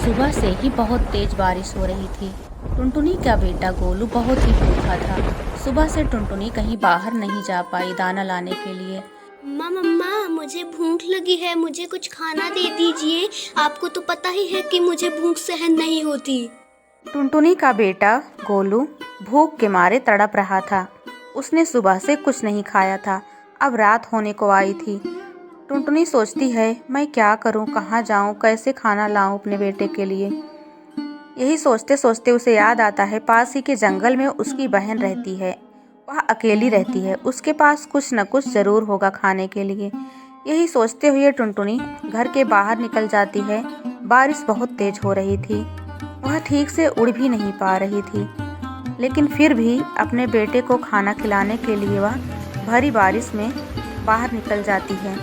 सुबह से ही बहुत तेज बारिश हो रही थी। टुनटुनी का बेटा गोलू बहुत ही भूखा था। सुबह से टुनटुनी कहीं बाहर नहीं जा पाई दाना लाने के लिए। मम्मा मुझे भूख लगी है, मुझे कुछ खाना दे दीजिए। आपको तो पता ही है कि मुझे भूख सहन नहीं होती। टुनटुनी का बेटा गोलू भूख के मारे तड़प रहा था। उसने सुबह से कुछ नहीं खाया था। अब रात होने को आई थी। टुनटुनी सोचती है, मैं क्या करूं, कहाँ जाऊं, कैसे खाना लाऊं अपने बेटे के लिए। यही सोचते सोचते उसे याद आता है पास ही के जंगल में उसकी बहन रहती है। वह अकेली रहती है, उसके पास कुछ न कुछ ज़रूर होगा खाने के लिए। यही सोचते हुए टुनटुनी घर के बाहर निकल जाती है। बारिश बहुत तेज हो रही थी। वह ठीक से उड़ भी नहीं पा रही थी, लेकिन फिर भी अपने बेटे को खाना खिलाने के लिए वह भरी बारिश में बाहर निकल जाती है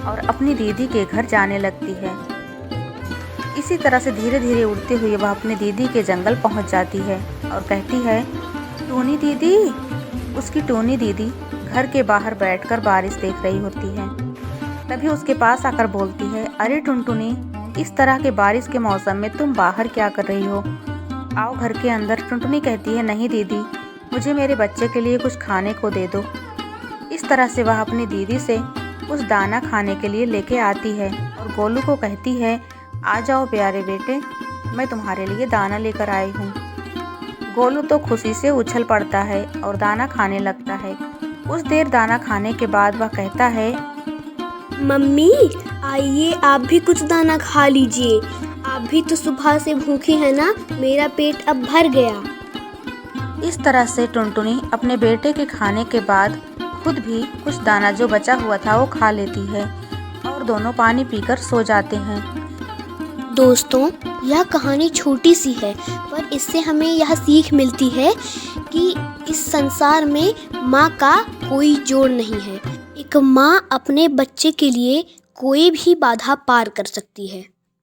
और अपनी दीदी के घर जाने लगती है। इसी तरह से धीरे धीरे उड़ते हुए वह अपनी दीदी के जंगल पहुंच जाती है और कहती है, टूनी दीदी। उसकी टूनी दीदी घर के बाहर बैठकर बारिश देख रही होती है। तभी उसके पास आकर बोलती है, अरे टुनटुनी, इस तरह के बारिश के मौसम में तुम बाहर क्या कर रही हो? आओ घर के अंदर। टुनटुनी कहती है, नहीं दीदी, मुझे मेरे बच्चे के लिए कुछ खाने को दे दो। इस तरह से वह अपनी दीदी से कुछ दाना खाने के लिए लेके आती है और गोलू को कहती है, आ जाओ प्यारे बेटे, मैं तुम्हारे लिए दाना लेकर आई हूँ। गोलू तो खुशी से उछल पड़ता है और दाना खाने लगता है। कुछ देर दाना खाने के बाद वह कहता है, मम्मी आइए, आप भी कुछ दाना खा लीजिए। आप भी तो सुबह से भूखे हैं ना, मेरा पेट अब भर गया। इस तरह से टुनटुनी अपने बेटे के खाने के बाद खुद भी कुछ दाना जो बचा हुआ था वो खा लेती है और दोनों पानी पीकर सो जाते हैं। दोस्तों, यह कहानी छोटी सी है, पर इससे हमें यह सीख मिलती है कि इस संसार में माँ का कोई जोड़ नहीं है। एक माँ अपने बच्चे के लिए कोई भी बाधा पार कर सकती है।